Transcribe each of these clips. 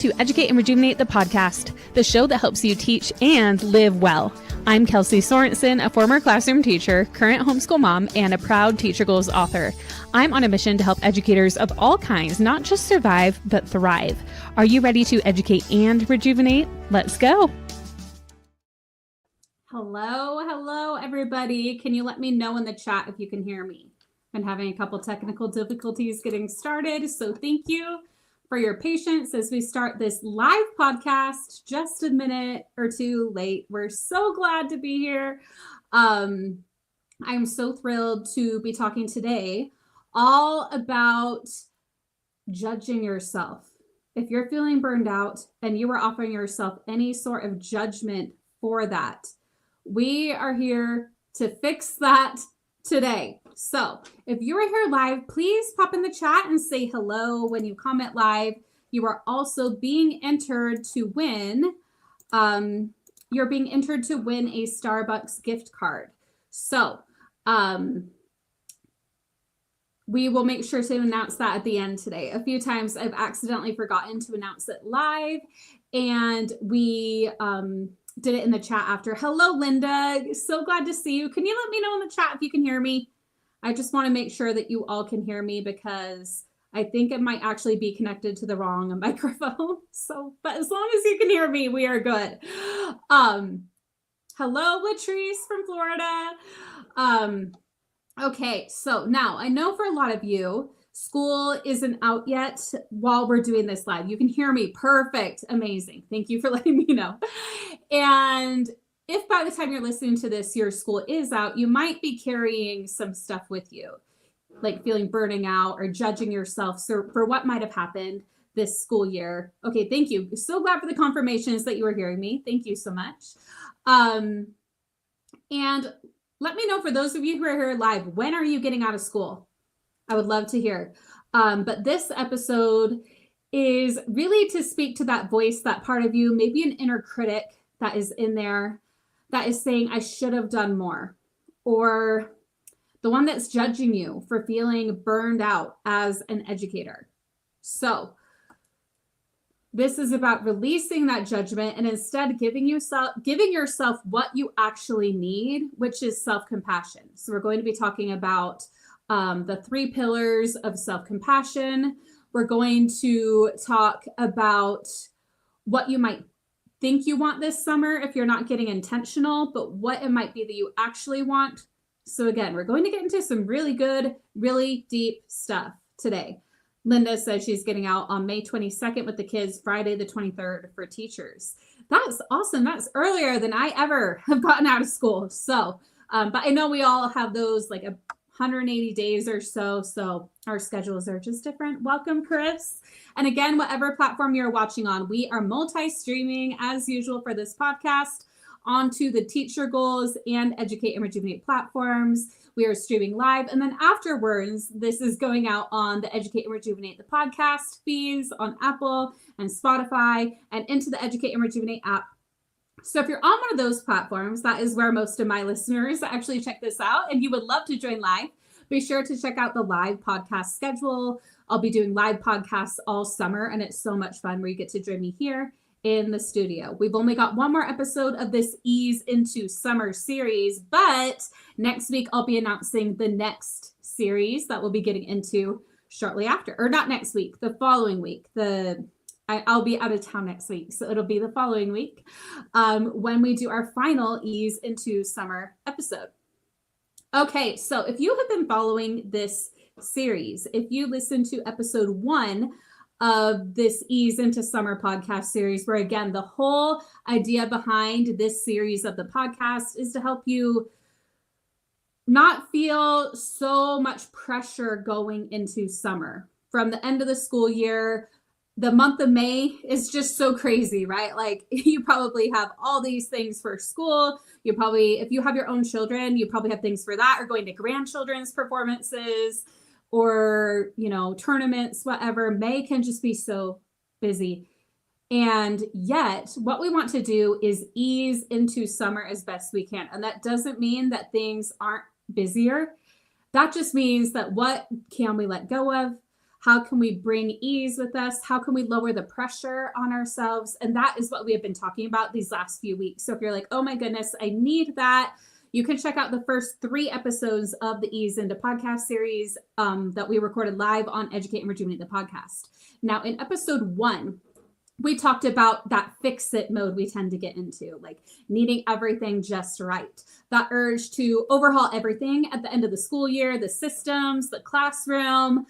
To Educate and Rejuvenate the podcast, the show that helps you teach and live well. I'm Kelsey Sorensen, a former classroom teacher, current homeschool mom, and a proud Teacher Goals author. I'm on a mission to help educators of all kinds not just survive, but thrive. Are you ready to educate and rejuvenate? Let's go. Hello, everybody. Can you let me know in the chat if you can hear me? I'm having a couple technical difficulties getting started, so thank you for your patience as we start this live podcast just a minute or two late. We're so glad to be here. I'm so thrilled to be talking today all about judging yourself. If you're feeling burned out and you are offering yourself any sort of judgment for that, we are here to fix that today. So if you are here live, please pop in the chat and say hello when you comment live. You are also being entered to win. You're being entered to win a Starbucks gift card. So we will make sure to announce that at the end today. A few times I've accidentally forgotten to announce it live, and we did it in the chat after. Hello, Linda. So glad to see you. Can you let me know in the chat if you can hear me? I just want to make sure that you all can hear me because I think it might actually be connected to the wrong microphone. But as long as you can hear me, we are good. Hello, Latrice from Florida. Okay, so now I know for a lot of you, school isn't out yet while we're doing this live. You can hear me. Perfect. Amazing. Thank you for letting me know. And if by the time you're listening to this, your school is out, you might be carrying some stuff with you, like feeling burning out or judging yourself for what might have happened this school year. Okay, thank you. So glad for the confirmations that you were hearing me. Thank you so much. And let me know, for those of you who are here live, when are you getting out of school? I would love to hear. But this episode is really to speak to that voice, that part of you, maybe an inner critic that is in there that is saying, I should have done more, or the one that's judging you for feeling burned out as an educator. So this is about releasing that judgment and instead giving yourself what you actually need, which is self-compassion. So we're going to be talking about the 3 pillars of self-compassion. We're going to talk about what you might think you want this summer if you're not getting intentional, but what it might be that you actually want. So again, we're going to get into some really good, really deep stuff today. Linda says she's getting out on May 22nd with the kids, Friday the 23rd for teachers. That's awesome. That's earlier than I ever have gotten out of school. So, but I know we all have those like 180 days or so. So our schedules are just different. Welcome, Chris. And again, whatever platform you're watching on, we are multi-streaming as usual for this podcast onto the Teacher Goals and Educate and Rejuvenate platforms. We are streaming live. And then afterwards, this is going out on the Educate and Rejuvenate the podcast feeds on Apple and Spotify and into the Educate and Rejuvenate app. So if you're on one of those platforms, that is where most of my listeners actually check this out, and you would love to join live, be sure to check out the live podcast schedule. I'll be doing live podcasts all summer, and it's so much fun where you get to join me here in the studio. We've only got one more episode of this Ease into Summer series, but next week I'll be announcing the next series that we'll be getting into shortly after, or not next week, the following week. I'll be out of town next week, so it'll be the following week when we do our final Ease into Summer episode. Okay, so if you have been following this series, if you listened to episode 1 of this Ease into Summer podcast series, where again, the whole idea behind this series of the podcast is to help you not feel so much pressure going into summer. From the end of the school year, the month of May is just so crazy, right? Like you probably have all these things for school. You probably, if you have your own children, you probably have things for that, or going to grandchildren's performances or, tournaments, whatever. May can just be so busy. And yet what we want to do is ease into summer as best we can. And that doesn't mean that things aren't busier. That just means that what can we let go of? How can we bring ease with us? How can we lower the pressure on ourselves? And that is what we have been talking about these last few weeks. So if you're like, oh my goodness, I need that, you can check out the first 3 episodes of the Ease Into podcast series that we recorded live on Educate and Rejuvenate the podcast. Now, in episode 1, we talked about that fix-it mode we tend to get into, like needing everything just right. That urge to overhaul everything at the end of the school year, the systems, the classroom,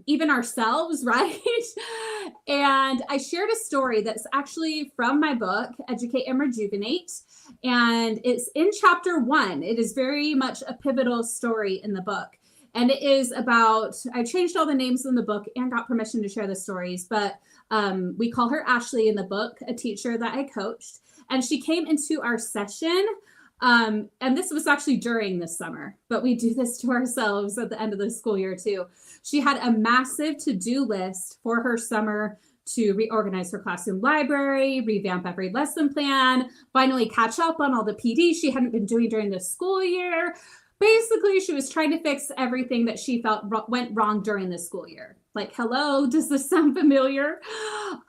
even ourselves, right? And I shared a story that's actually from my book, Educate and Rejuvenate. And it's in chapter 1. It is very much a pivotal story in the book. And it is about, I changed all the names in the book and got permission to share the stories, but we call her Ashley in the book, a teacher that I coached. And she came into our session. And this was actually during the summer, but we do this to ourselves at the end of the school year too. She had a massive to-do list for her summer to reorganize her classroom library, revamp every lesson plan, finally catch up on all the PD she hadn't been doing during the school year. Basically, she was trying to fix everything that she felt went wrong during the school year. Like, hello, does this sound familiar?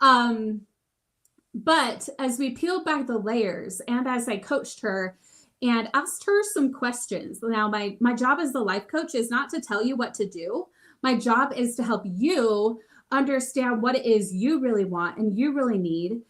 But as we peeled back the layers and as I coached her and asked her some questions, now my job as the life coach is not to tell you what to do. My job is to help you understand what it is you really want and you really need.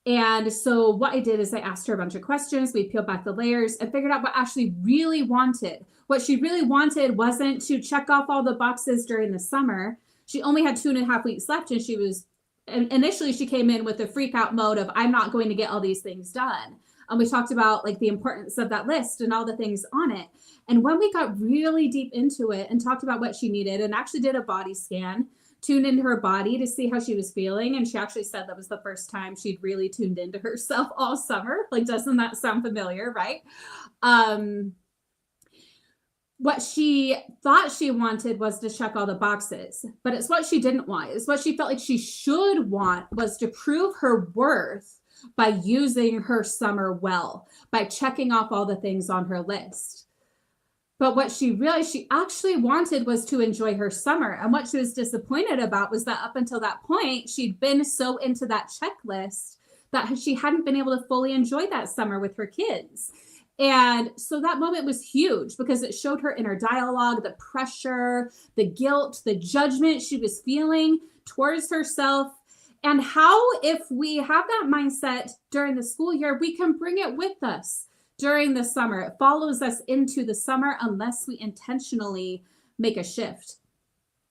And so what I did is I asked her a bunch of questions. We peeled back the layers and figured out what Ashley really wanted. What she really wanted wasn't to check off all the boxes during the summer. She only had 2.5 weeks left, and initially she came in with a freak out mode of, I'm not going to get all these things done. And we talked about like the importance of that list and all the things on it. And when we got really deep into it and talked about what she needed and actually did a body scan, tuned into her body to see how she was feeling. And she actually said that was the first time she'd really tuned into herself all summer. Like, doesn't that sound familiar, right? What she thought she wanted was to check all the boxes, but it's what she didn't want. It's what she felt like she should want was to prove her worth by using her summer well, by checking off all the things on her list. But what she realized she actually wanted was to enjoy her summer. And what she was disappointed about was that up until that point, she'd been so into that checklist that she hadn't been able to fully enjoy that summer with her kids. And so that moment was huge because it showed her inner dialogue, the pressure, the guilt, the judgment she was feeling towards herself. And how, if we have that mindset during the school year, we can bring it with us during the summer. It follows us into the summer unless we intentionally make a shift.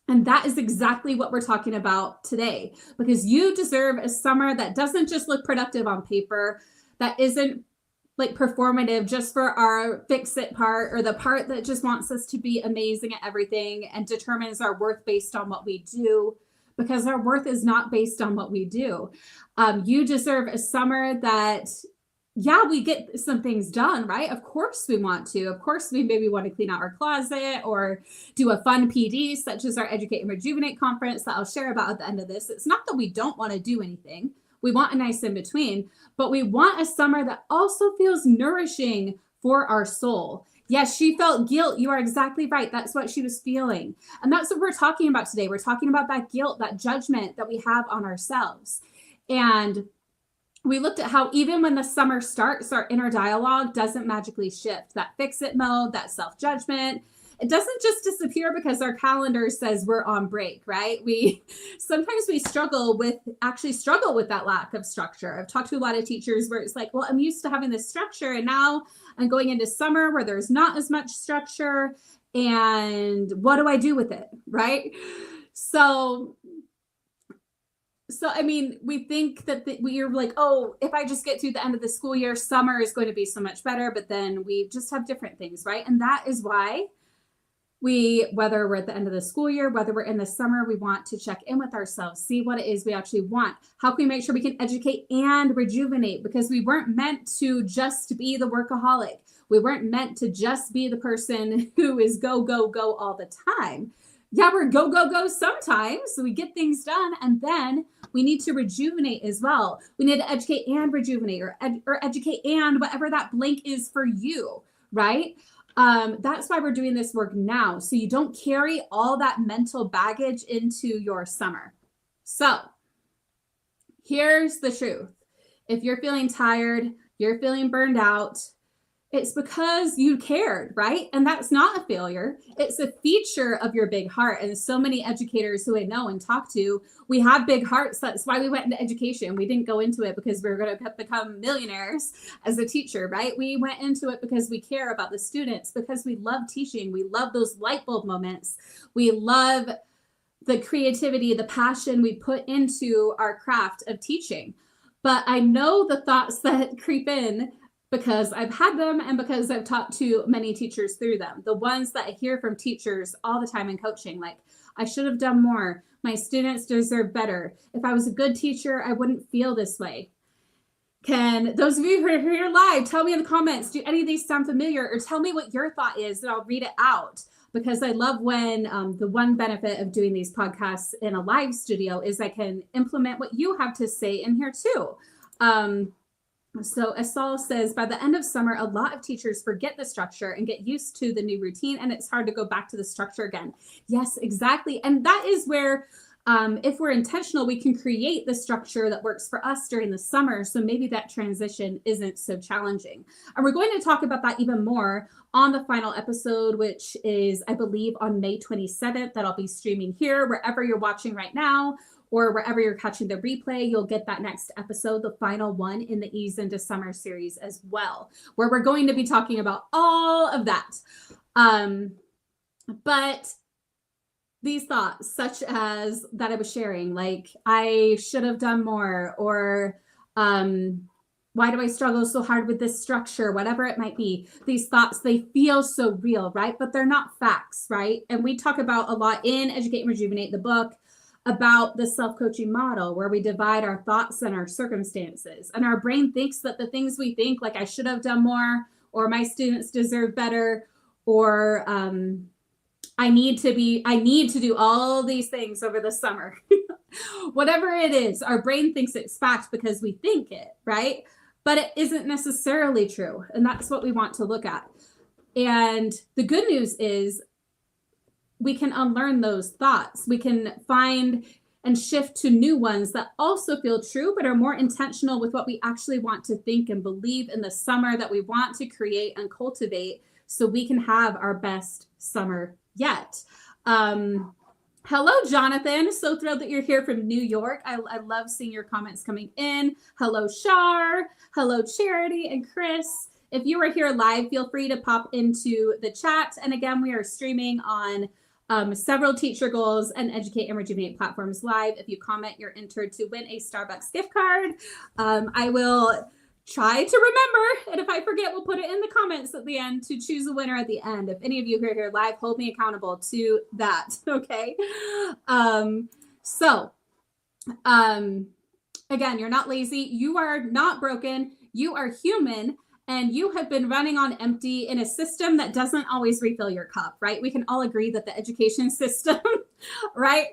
And that is exactly what we're talking about today, because you deserve a summer that doesn't just look productive on paper, that isn't like performative just for our fix it part, or the part that just wants us to be amazing at everything and determines our worth based on what we do, because our worth is not based on what we do. You deserve a summer that, yeah, we get some things done, right? Of course we want to. Of course we maybe want to clean out our closet or do a fun PD, such as our Educate and Rejuvenate conference that I'll share about at the end of this. It's not that we don't want to do anything. We want a nice in between, but we want a summer that also feels nourishing for our soul. Yes, she felt guilt. You are exactly right. That's what she was feeling. And that's what we're talking about today. We're talking about that guilt, that judgment that we have on ourselves. And we looked at how even when the summer starts, our inner dialogue doesn't magically shift. That fix-it mode, that self-judgment, it doesn't just disappear because our calendar says we're on break, right? Sometimes we struggle with that lack of structure. I've talked to a lot of teachers where it's like, well, I'm used to having this structure, and now I'm going into summer where there's not as much structure, and what do I do with it, right? So I mean, we think that we're like, oh, if I just get through the end of the school year, summer is going to be so much better, but then we just have different things, right? And that is why whether we're at the end of the school year, whether we're in the summer, we want to check in with ourselves, see what it is we actually want. How can we make sure we can educate and rejuvenate? Because we weren't meant to just be the workaholic. We weren't meant to just be the person who is go, go, go all the time. Yeah, we're go, go, go sometimes. So we get things done, and then we need to rejuvenate as well. We need to educate and rejuvenate, or educate and whatever that blank is for you, right? That's why we're doing this work now, so you don't carry all that mental baggage into your summer. So here's the truth. If you're feeling tired, you're feeling burned out, it's because you cared, right? And that's not a failure. It's a feature of your big heart. And so many educators who I know and talk to, we have big hearts. That's why we went into education. We didn't go into it because we were going to become millionaires as a teacher, right? We went into it because we care about the students, because we love teaching. We love those light bulb moments. We love the creativity, the passion we put into our craft of teaching. But I know the thoughts that creep in because I've had them and because I've talked to many teachers through them. The ones that I hear from teachers all the time in coaching, like, I should have done more. My students deserve better. If I was a good teacher, I wouldn't feel this way. Can those of you who are here live, tell me in the comments, do any of these sound familiar? Or tell me what your thought is and I'll read it out. Because I love when the one benefit of doing these podcasts in a live studio is I can implement what you have to say in here too. So Asal says, by the end of summer, a lot of teachers forget the structure and get used to the new routine, and it's hard to go back to the structure again. Yes, exactly. And that is where, if we're intentional, we can create the structure that works for us during the summer. So maybe that transition isn't so challenging. And we're going to talk about that even more on the final episode, which is, I believe, on May 27th, that I'll be streaming here, wherever you're watching right now, or wherever you're catching the replay. You'll get that next episode, the final one in the Ease into Summer series as well, where we're going to be talking about all of that. But these thoughts, such as that I was sharing, like, I should have done more, or why do I struggle so hard with this structure, whatever it might be. These thoughts, they feel so real, right? But they're not facts, right? And we talk about a lot in Educate and Rejuvenate, the book, about the self-coaching model, where we divide our thoughts and our circumstances. And our brain thinks that the things we think, like, I should have done more, or my students deserve better, or I need to do all these things over the summer. Whatever it is, our brain thinks it's fact because we think it, right? But it isn't necessarily true. And that's what we want to look at. And the good news is we can unlearn those thoughts. We can find and shift to new ones that also feel true, but are more intentional with what we actually want to think and believe in the summer that we want to create and cultivate, so we can have our best summer yet. Hello, Jonathan. So thrilled that you're here from New York. I love seeing your comments coming in. Hello, Shar. Hello, Charity and Chris. If you are here live, feel free to pop into the chat. And again, we are streaming on several Teacher Goals and Educate and Rejuvenate platforms live. If you comment, you're entered to win a Starbucks gift card. I will try to remember, and if I forget, we'll put it in the comments at the end to choose a winner at the end. If any of you who are here live, hold me accountable to that, okay? Again, you're not lazy, you are not broken, you are human, and you have been running on empty in a system that doesn't always refill your cup, right? We can all agree that the education system, right,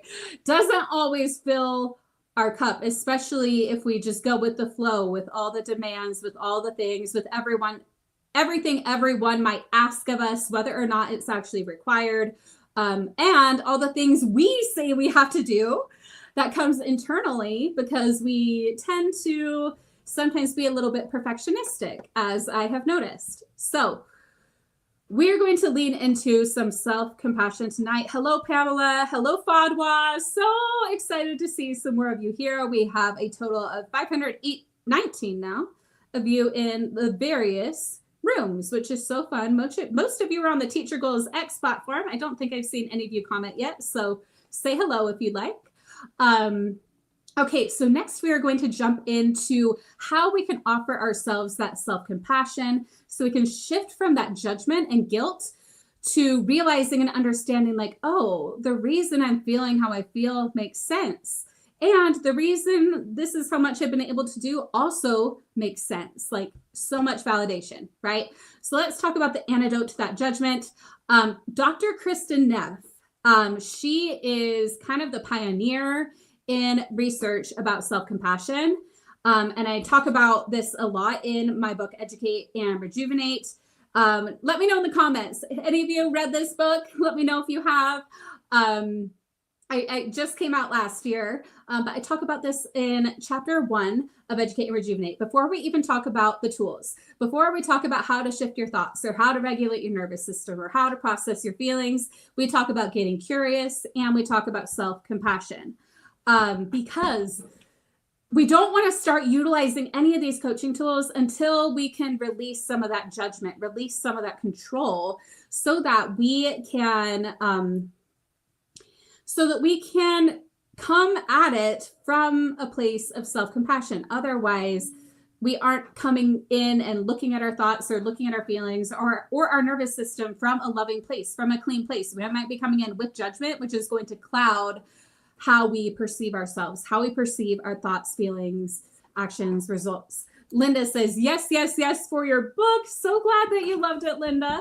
doesn't always fill our cup, especially if we just go with the flow, with all the demands, with all the things, with everything everyone might ask of us, whether or not it's actually required, and all the things we say we have to do that comes internally, because we tend to sometimes be a little bit perfectionistic, as I have noticed. So we're going to lean into some self-compassion tonight. Hello, Pamela. Hello, Fadwa. So excited to see some more of you here. We have a total of 519 now of you in the various rooms, which is so fun. Most of you are on the Teacher Goals X platform. I don't think I've seen any of you comment yet, so say hello if you'd like. Okay, so next we are going to jump into how we can offer ourselves that self-compassion, so we can shift from that judgment and guilt to realizing and understanding, like, oh, the reason I'm feeling how I feel makes sense. And the reason this is how much I've been able to do also makes sense, like so much validation, right? So let's talk about the antidote to that judgment. Dr. Kristin Neff, she is kind of the pioneer in research about self-compassion. And I talk about this a lot in my book, Educate and Rejuvenate. Let me know in the comments. Any of you read this book? Let me know if you have. I just came out last year, but I talk about this in chapter 1 of Educate and Rejuvenate. Before we even talk about the tools, before we talk about how to shift your thoughts or how to regulate your nervous system or how to process your feelings, we talk about getting curious and we talk about self-compassion. Because we don't want to start utilizing any of these coaching tools until we can release some of that judgment, release some of that control, so that we can come at it from a place of self-compassion. Otherwise, we aren't coming in and looking at our thoughts or looking at our feelings or our nervous system from a loving place, from a clean place. We might be coming in with judgment, which is going to cloud how we perceive ourselves, how we perceive our thoughts, feelings, actions, results. Linda says, yes, yes, yes, for your book. So glad that you loved it, Linda.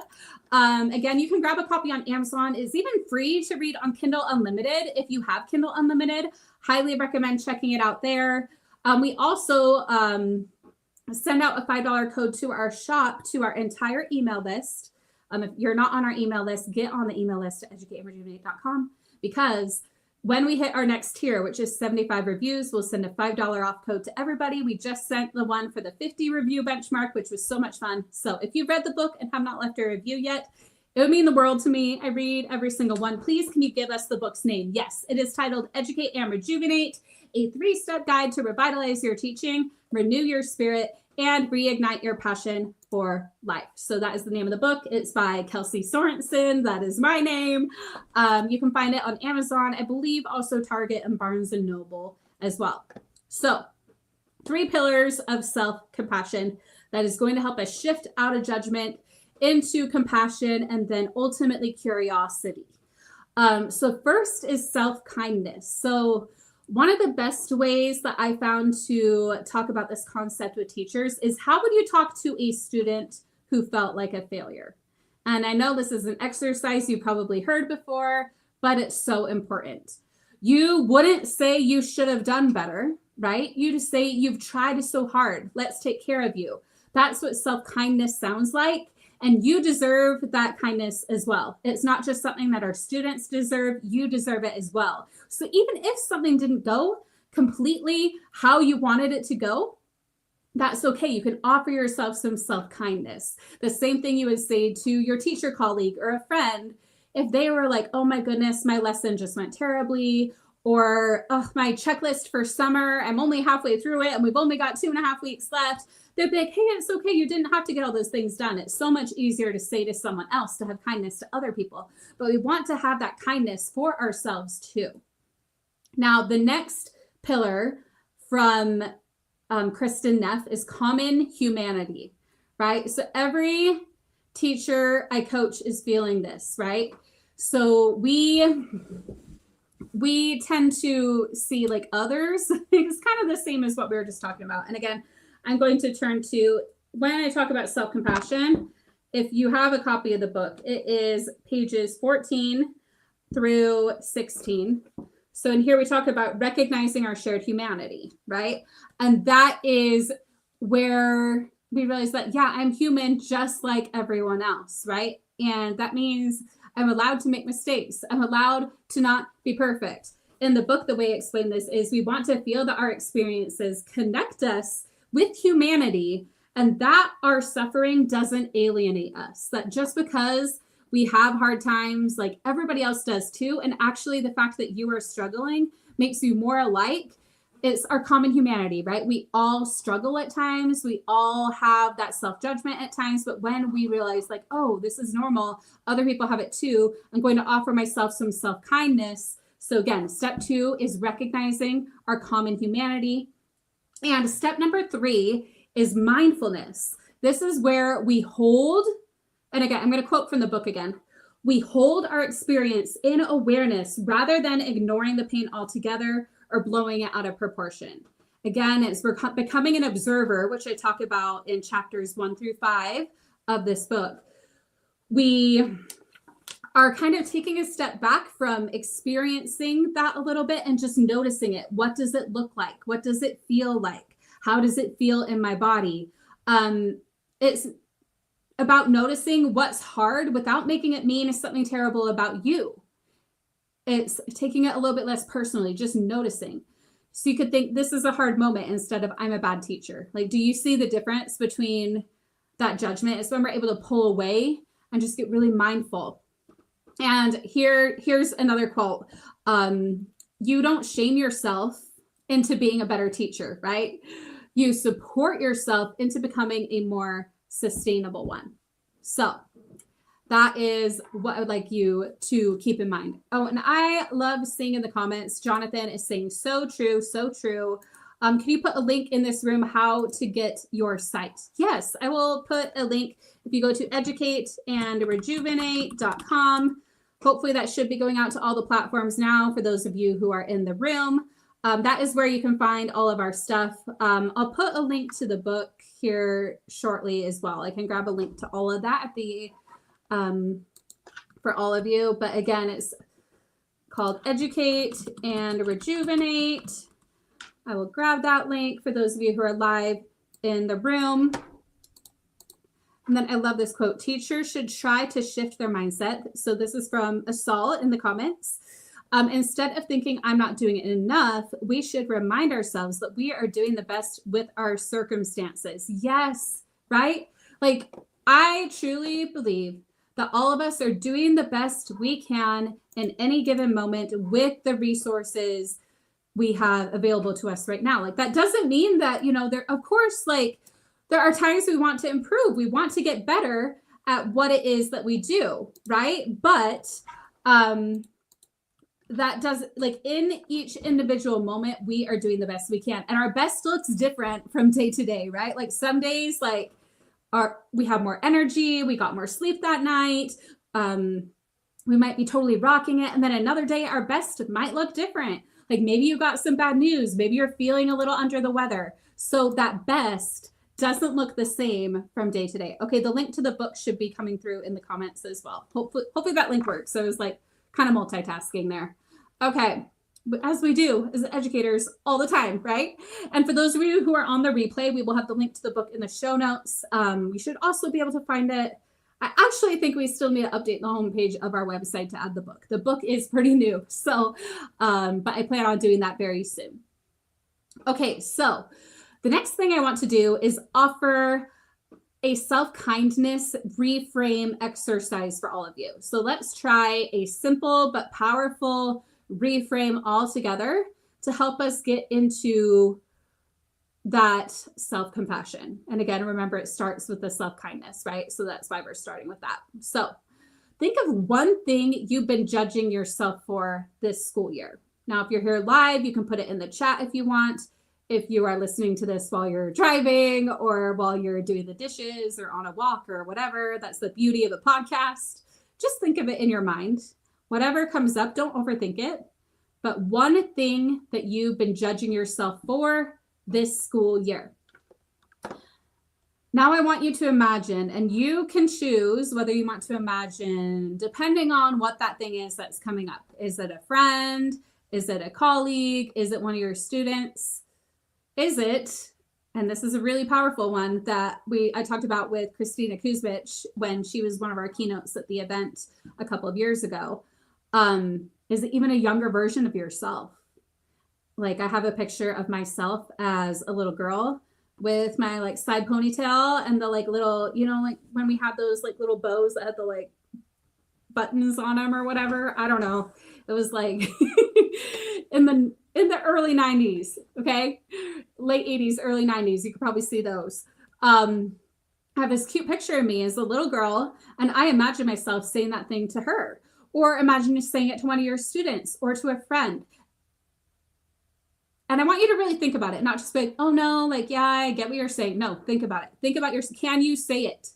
Again, you can grab a copy on Amazon. It's even free to read on Kindle Unlimited. If you have Kindle Unlimited, highly recommend checking it out there. We also send out a $5 code to our shop, to our entire email list. If you're not on our email list, get on the email list at educateandrejuvenate.com, because when we hit our next tier, which is 75 reviews, we'll send a $5 off code to everybody. We just sent the one for the 50 review benchmark, which was so much fun. So if you've read the book and have not left a review yet, it would mean the world to me. I read every single one. Please, can you give us the book's name? Yes, it is titled Educate and Rejuvenate, a 3-step guide to revitalize your teaching, renew your spirit, and reignite your passion for life. So that is the name of the book. It's by Kelsey Sorensen. That is my name. You can find it on Amazon, I believe also Target and Barnes & Noble as well. So 3 pillars of self-compassion that is going to help us shift out of judgment into compassion and then ultimately curiosity. So first is self-kindness. So one of the best ways that I found to talk about this concept with teachers is, how would you talk to a student who felt like a failure? And I know this is an exercise you probably heard before, but it's so important. You wouldn't say you should have done better, right? You just say, you've tried so hard. Let's take care of you. That's what self-kindness sounds like. And you deserve that kindness as well. It's not just something that our students deserve, you deserve it as well. So even if something didn't go completely how you wanted it to go, that's okay. You can offer yourself some self-kindness. The same thing you would say to your teacher colleague or a friend if they were like, oh my goodness, my lesson just went terribly, or oh, my checklist for summer, I'm only halfway through it and we've only got 2.5 weeks left. They'd be like, hey, it's okay. You didn't have to get all those things done. It's so much easier to say to someone else, to have kindness to other people. But we want to have that kindness for ourselves too. Now, the next pillar from Kristin Neff is common humanity, right? So every teacher I coach is feeling this, right? So we tend to see like others. It's kind of the same as what we were just talking about. And again, I'm going to turn to, when I talk about self-compassion, if you have a copy of the book, it is pages 14 through 16. So in here we talk about recognizing our shared humanity, right? And that is where we realize that, yeah, I'm human just like everyone else, right? And that means I'm allowed to make mistakes. I'm allowed to not be perfect. In the book, the way I explain this is, we want to feel that our experiences connect us with humanity, and that our suffering doesn't alienate us. That just because we have hard times like everybody else does too, and actually the fact that you are struggling makes you more alike. It's our common humanity, right? We all struggle at times. We all have that self-judgment at times. But when we realize like, oh, this is normal, other people have it too, I'm going to offer myself some self-kindness. So again, step 2 is recognizing our common humanity. And step number 3 is mindfulness. This is where we hold, and again, I'm going to quote from the book again. We hold our experience in awareness rather than ignoring the pain altogether or blowing it out of proportion. Again, it's becoming an observer, which I talk about in chapters 1 through 5 of this book. We are kind of taking a step back from experiencing that a little bit and just noticing it. What does it look like? What does it feel like? How does it feel in my body? It's about noticing what's hard without making it mean something terrible about you. It's taking it a little bit less personally, just noticing. So you could think this is a hard moment instead of I'm a bad teacher. Like, do you see the difference between that judgment? It's when we're able to pull away and just get really mindful. And here's another quote. You don't shame yourself into being a better teacher, right? You support yourself into becoming a more sustainable one. So that is what I would like you to keep in mind. Oh, and I love seeing in the comments, Jonathan is saying, so true, so true. Can you put a link in this room how to get your site? Yes, I will put a link. If you go to educateandrejuvenate.com, hopefully that should be going out to all the platforms now for those of you who are in the room. That is where you can find all of our stuff. I'll put a link to the book here shortly as well. I can grab a link to all of that at the for all of you. But again, it's called Educate and Rejuvenate. I will grab that link for those of you who are live in the room. And then I love this quote, teachers should try to shift their mindset. So this is from Asal in the comments. Instead of thinking I'm not doing it enough, we should remind ourselves that we are doing the best with our circumstances. Yes, right? Like, I truly believe that all of us are doing the best we can in any given moment with the resources we have available to us right now. Like, that doesn't mean that, there, of course, like, there are times we want to improve. We want to get better at what it is that we do, right? But that does, like, in each individual moment, we are doing the best we can. And our best looks different from day to day, right? Like, some days, like, we have more energy, we got more sleep that night, we might be totally rocking it. And then another day, our best might look different. Like, maybe you got some bad news, maybe you're feeling a little under the weather. So that best doesn't look the same from day to day. Okay, the link to the book should be coming through in the comments as well. Hopefully that link works. So it was like kind of multitasking there. Okay, as we do as educators all the time, right? And for those of you who are on the replay, we will have the link to the book in the show notes. We should also be able to find it. I actually think we still need to update the homepage of our website to add the book. The book is pretty new, so, but I plan on doing that very soon. Okay, so the next thing I want to do is offer a self-kindness reframe exercise for all of you. So let's try a simple but powerful reframe all together to help us get into that self-compassion. And again, remember, it starts with the self-kindness, right? So that's why we're starting with that. So think of one thing you've been judging yourself for this school year. Now, if you're here live, you can put it in the chat if you want. If you are listening to this while you're driving or while you're doing the dishes or on a walk or whatever, that's the beauty of a podcast. Just think of it in your mind. Whatever comes up, don't overthink it. But one thing that you've been judging yourself for this school year. Now I want you to imagine, and you can choose whether you want to imagine depending on what that thing is that's coming up. Is it a friend? Is it a colleague? Is it one of your students? Is it, and this is a really powerful one that I talked about with Kristina Kuzmich when she was one of our keynotes at the event a couple of years ago. Is it even a younger version of yourself? Like, I have a picture of myself as a little girl with my like side ponytail and the like little, like when we had those like little bows that had the like buttons on them or whatever. I don't know. It was like in the early 90s, okay? Late 80s, early 90s. You could probably see those. I have this cute picture of me as a little girl, and I imagine myself saying that thing to her. Or imagine you saying it to one of your students or to a friend. And I want you to really think about it, not just be like, oh no, like, yeah, I get what you're saying. No, think about it. Think about can you say it?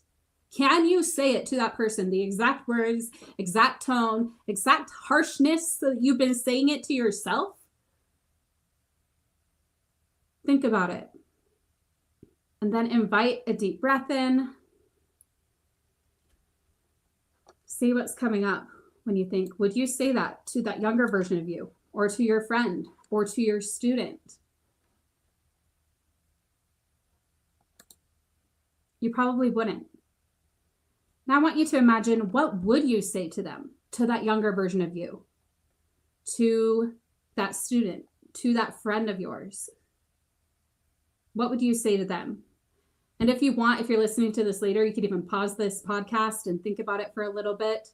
Can you say it to that person? The exact words, exact tone, exact harshness that you've been saying it to yourself? Think about it. And then invite a deep breath in. See what's coming up when you think, would you say that to that younger version of you, or to your friend, or to your student? You probably wouldn't. Now I want you to imagine, what would you say to them, to that younger version of you, to that student, to that friend of yours? What would you say to them? And if you want, if you're listening to this later, you could even pause this podcast and think about it for a little bit.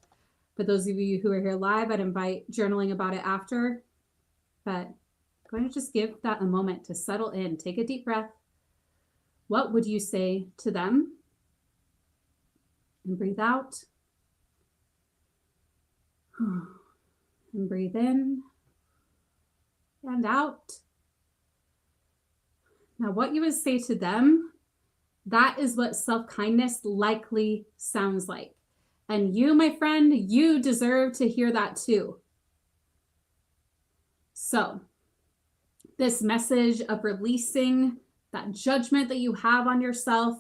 For those of you who are here live, I'd invite journaling about it after. But I'm going to just give that a moment to settle in. Take a deep breath. What would you say to them? And breathe out. And breathe in and out. Now, what you would say to them, that is what self-kindness likely sounds like. And you, my friend, you deserve to hear that too. So, this message of releasing that judgment that you have on yourself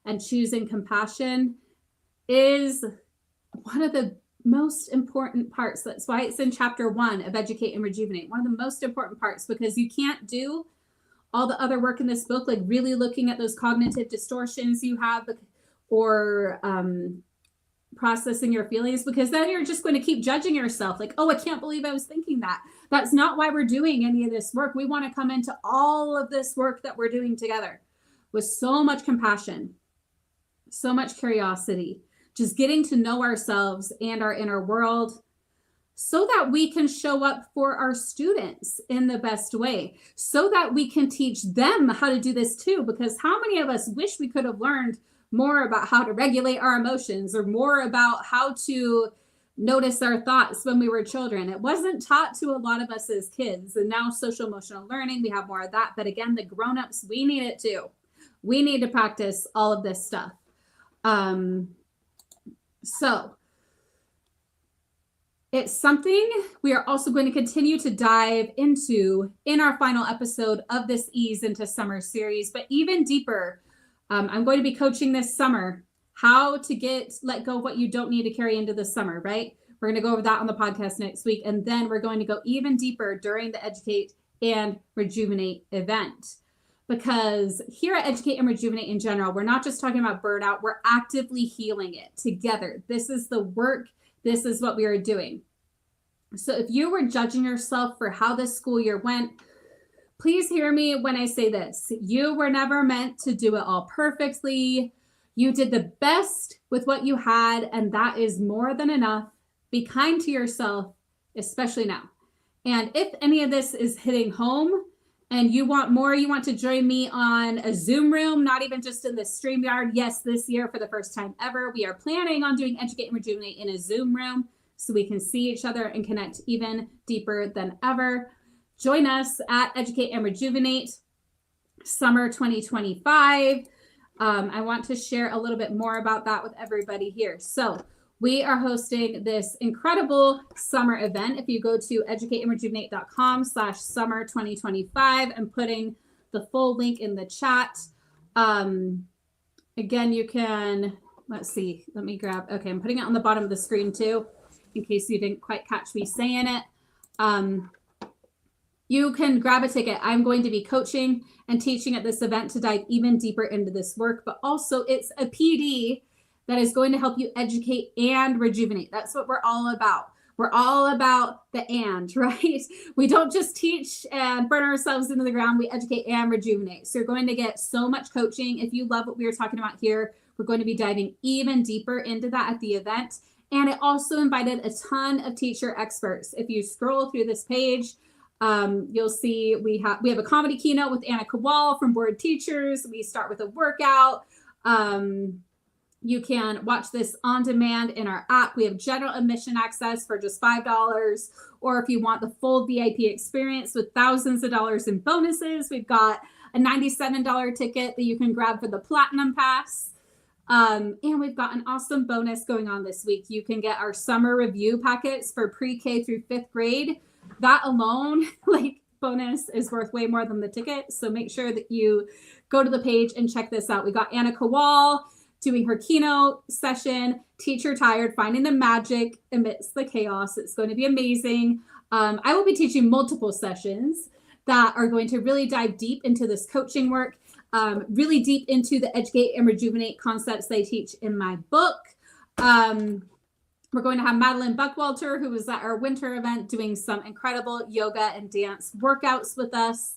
and choosing compassion is one of the most important parts. That's why it's in chapter 1 of Educate and Rejuvenate. One of the most important parts, because you can't do all the other work in this book, like really looking at those cognitive distortions you have, or processing your feelings, because then you're just going to keep judging yourself. Like, oh, I can't believe I was thinking that. That's not why we're doing any of this work. We want to come into all of this work that we're doing together with so much compassion, so much curiosity, just getting to know ourselves and our inner world, so that we can show up for our students in the best way, so that we can teach them how to do this too. Because how many of us wish we could have learned more about how to regulate our emotions, or more about how to notice our thoughts when we were children? It wasn't taught to a lot of us as kids. And now social emotional learning, we have more of that. But again, the grownups, we need it too. We need to practice all of this stuff. So it's something we are also going to continue to dive into in our final episode of this Ease into Summer series, but even deeper. I'm going to be coaching this summer how to let go of what you don't need to carry into the summer, right? We're going to go over that on the podcast next week. And then we're going to go even deeper during the Educate and Rejuvenate event. Because here at Educate and Rejuvenate in general, we're not just talking about burnout, we're actively healing it together. This is the work. This is what we are doing. So if you were judging yourself for how this school year went, please hear me when I say this. You were never meant to do it all perfectly. You did the best with what you had, and that is more than enough. Be kind to yourself, especially now. And if any of this is hitting home and you want more, you want to join me on a Zoom room, not even just in the StreamYard. Yes, this year for the first time ever, we are planning on doing Educate and Rejuvenate in a Zoom room so we can see each other and connect even deeper than ever. Join us at Educate and Rejuvenate Summer 2025. I want to share a little bit more about that with everybody here. So we are hosting this incredible summer event. If you go to educateandrejuvenate.com/summer 2025, I'm putting the full link in the chat. Again, you can, let's see, let me grab, okay, I'm putting it on the bottom of the screen too, in case you didn't quite catch me saying it. You can grab a ticket. I'm going to be coaching and teaching at this event to dive even deeper into this work, but also it's a PD that is going to help you educate and rejuvenate. That's what we're all about. We're all about the and, right? We don't just teach and burn ourselves into the ground. We educate and rejuvenate. So you're going to get so much coaching. If you love what we were talking about here, we're going to be diving even deeper into that at the event. And it also invited a ton of teacher experts. If you scroll through this page, you'll see we have a comedy keynote with Anna Kowal from Board Teachers. We start with a workout. You can watch this on demand in our app. We have general admission access for just $5. Or if you want the full VIP experience with thousands of dollars in bonuses, we've got a $97 ticket that you can grab for the Platinum Pass. And we've got an awesome bonus going on this week. You can get our summer review packets for pre-K through 5th grade. That alone, bonus is worth way more than the ticket. So make sure that you go to the page and check this out. We got Anna Kowal doing her keynote session, Teacher Tired, Finding the Magic Amidst the Chaos. It's going to be amazing. I will be teaching multiple sessions that are going to really dive deep into this coaching work, really deep into the Educate and Rejuvenate concepts they teach in my book. We're going to have Madeline Buckwalter, who was at our winter event, doing some incredible yoga and dance workouts with us.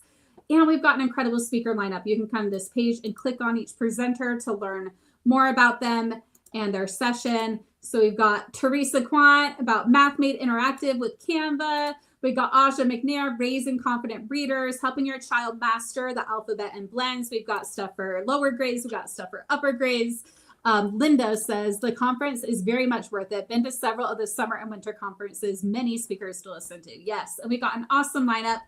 And we've got an incredible speaker lineup. You can come to this page and click on each presenter to learn more about them and their session. So we've got Teresa Quant about Math Made Interactive with Canva. We've got Aja McNair, Raising Confident Readers, helping your child master the alphabet and blends. We've got stuff for lower grades. We've got stuff for upper grades. Linda says the conference is very much worth it. Been to several of the summer and winter conferences, many speakers to listen to. Yes, and we've got an awesome lineup.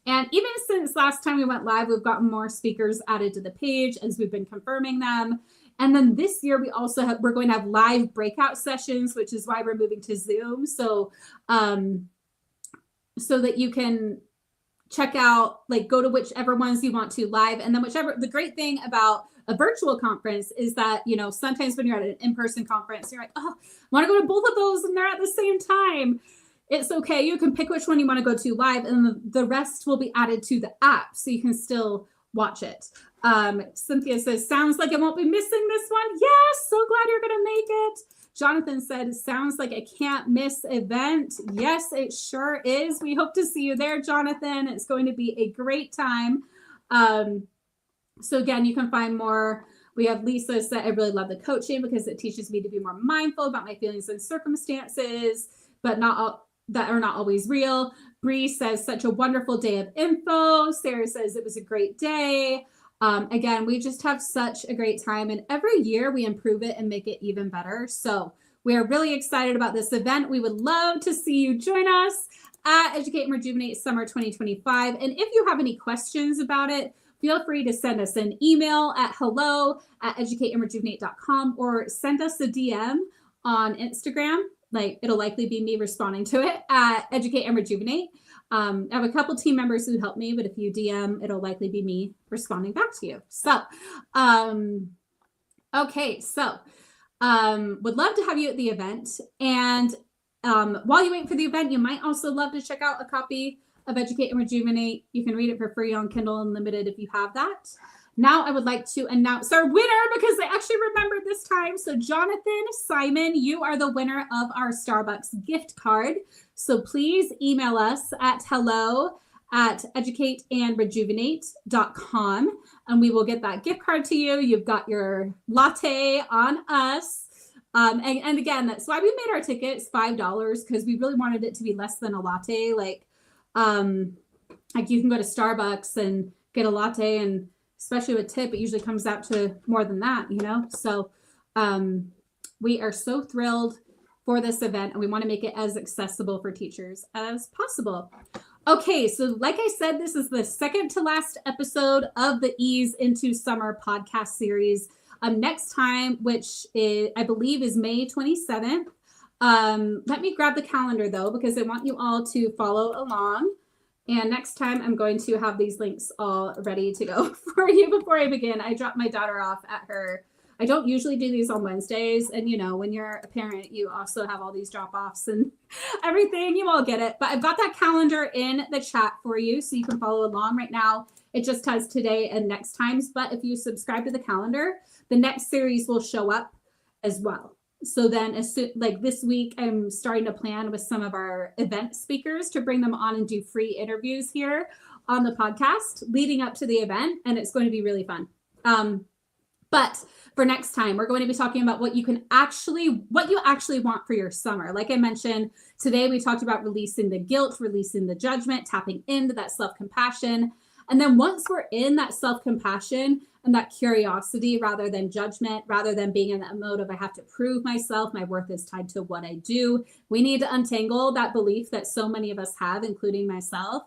And even since last time we went live, we've gotten more speakers added to the page as we've been confirming them. And then this year we also we're going to have live breakout sessions, which is why we're moving to Zoom. So, so that you can check out, like, go to whichever ones you want to live. And then the great thing about a virtual conference is that, you know, sometimes when you're at an in-person conference, you're like, oh, I want to go to both of those and they're at the same time. It's okay. You can pick which one you want to go to live, and the rest will be added to the app so you can still watch it. Cynthia says, sounds like I won't be missing this one. Yes, so glad you're going to make it. Jonathan said, sounds like a can't miss event. Yes, it sure is. We hope to see you there, Jonathan. It's going to be a great time. So again, you can find more. We have Lisa said, I really love the coaching because it teaches me to be more mindful about my feelings and circumstances, but that are not always real. Bree says, such a wonderful day of info. Sarah says, it was a great day. Again, we just have such a great time, and every year we improve it and make it even better. So we are really excited about this event. We would love to see you join us at Educate and Rejuvenate Summer 2025. And if you have any questions about it, feel free to send us an email at hello@educateandrejuvenate.com or send us a DM on Instagram. Like, it'll likely be me responding to it at Educate and Rejuvenate. I have a couple team members who help me, but if you DM, it'll likely be me responding back to you. So, okay. So, would love to have you at the event. And while you wait for the event, you might also love to check out a copy of Educate and Rejuvenate. You can read it for free on Kindle Unlimited if you have that. Now I would like to announce our winner because I actually remembered this time. So Jonathan Simon, you are the winner of our Starbucks gift card. So please email us at hello@educateandrejuvenate.com and we will get that gift card to you. You've got your latte on us. And again, that's why we made our tickets $5 because we really wanted it to be less than a latte. Like you can go to Starbucks and get a latte, and especially with tip, it usually comes out to more than that, you know? So we are so thrilled for this event, and we want to make it as accessible for teachers as possible. Okay, so like I said, this is the second to last episode of the Ease into Summer podcast series. Next time, which I believe is May 27th. Let me grab the calendar though, because I want you all to follow along. And next time I'm going to have these links all ready to go for you before I begin. I dropped my daughter off at her. I don't usually do these on Wednesdays. And you know, when you're a parent, you also have all these drop-offs and everything. You all get it. But I've got that calendar in the chat for you so you can follow along. Right now, it just has today and next times. But if you subscribe to the calendar, the next series will show up as well. So then like this week, I'm starting to plan with some of our event speakers to bring them on and do free interviews here on the podcast leading up to the event. And it's going to be really fun. But for next time, we're going to be talking about what you actually want for your summer. Like I mentioned, today we talked about releasing the guilt, releasing the judgment, tapping into that self-compassion. And then once we're in that self-compassion and that curiosity rather than judgment, rather than being in that mode of I have to prove myself, my worth is tied to what I do, we need to untangle that belief that so many of us have, including myself.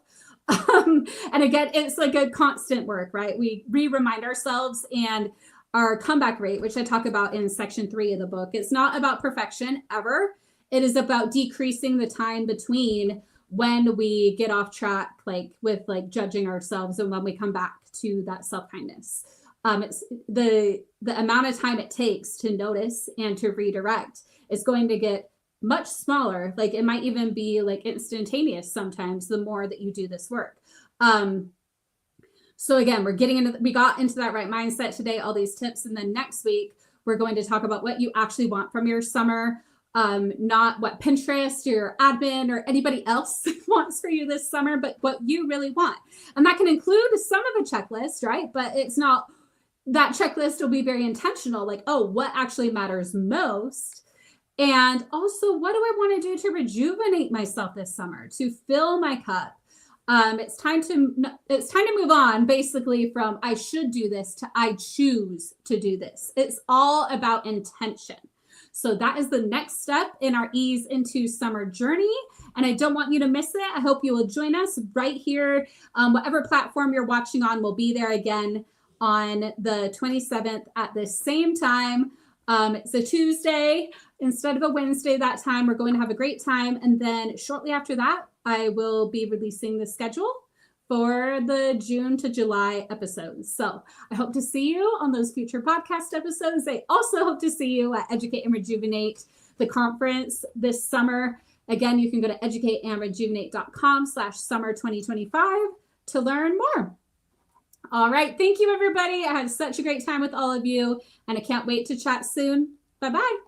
And again, it's like a constant work, right? We remind ourselves, and our comeback rate, which I talk about in section 3 of the book, it's not about perfection ever. It is about decreasing the time between when we get off track, like with like judging ourselves, and when we come back to that self-kindness. It's the amount of time it takes to notice and to redirect is going to get much smaller. Like it might even be like instantaneous sometimes the more that you do this work. So again, we got into that right mindset today, all these tips. And then next week, We're going to talk about what you actually want from your summer, not what Pinterest, your admin, or anybody else wants for you this summer, but what you really want. And that can include some of a checklist, right? But it's not, that checklist will be very intentional, like, oh, what actually matters most? And also, what do I want to do to rejuvenate myself this summer, to fill my cup? It's time to move on, basically, from I should do this to I choose to do this. It's all about intention. So that is the next step in our ease into summer journey. And I don't want you to miss it. I hope you will join us right here. Whatever platform you're watching on, we'll be there again on the 27th at the same time. It's a Tuesday instead of a Wednesday that time. We're going to have a great time. And then shortly after that, I will be releasing the schedule for the June to July episodes. So I hope to see you on those future podcast episodes. I also hope to see you at Educate and Rejuvenate, the conference this summer. Again, you can go to educateandrejuvenate.com/summer 2025 to learn more. All right. Thank you, everybody. I had such a great time with all of you, and I can't wait to chat soon. Bye-bye.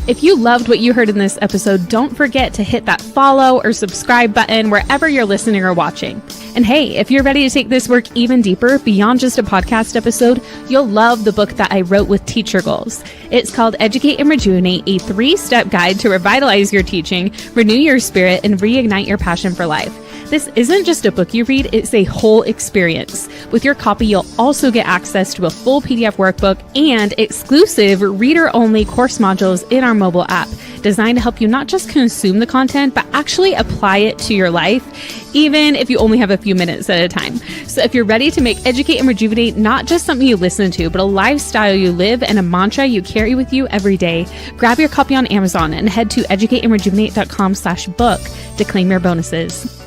If you loved what you heard in this episode, don't forget to hit that follow or subscribe button wherever you're listening or watching. And hey, if you're ready to take this work even deeper beyond just a podcast episode, you'll love the book that I wrote with teacher goals. It's called Educate and Rejuvenate, a 3-step guide to revitalize your teaching, renew your spirit, and reignite your passion for life. This isn't just a book you read, it's a whole experience. With your copy, you'll also get access to a full PDF workbook and exclusive reader-only course modules in our mobile app, designed to help you not just consume the content, but actually apply it to your life, even if you only have a few minutes at a time. So if you're ready to make Educate and Rejuvenate not just something you listen to, but a lifestyle you live and a mantra you carry with you every day, grab your copy on Amazon and head to educateandrejuvenate.com/book to claim your bonuses.